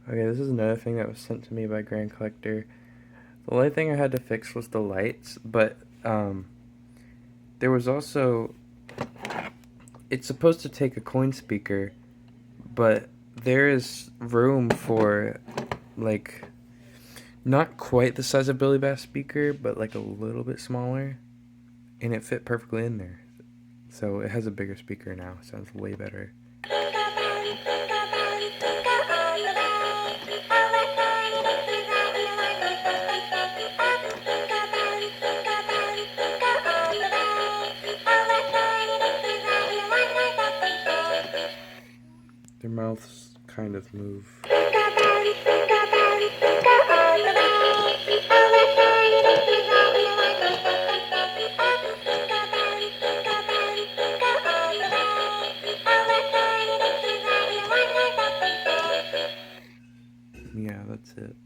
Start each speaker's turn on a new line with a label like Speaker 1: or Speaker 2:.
Speaker 1: Okay, this is another thing that was sent to me by Grand Collector. The only thing I had to fix was the lights, but there was also, it's supposed to take a coin speaker, but there is room for like not quite the size of Billy Bass speaker, but like a little bit smaller, and it fit perfectly in there. So it has a bigger speaker now. Sounds way better. Their mouths kind of move. Yeah, that's it.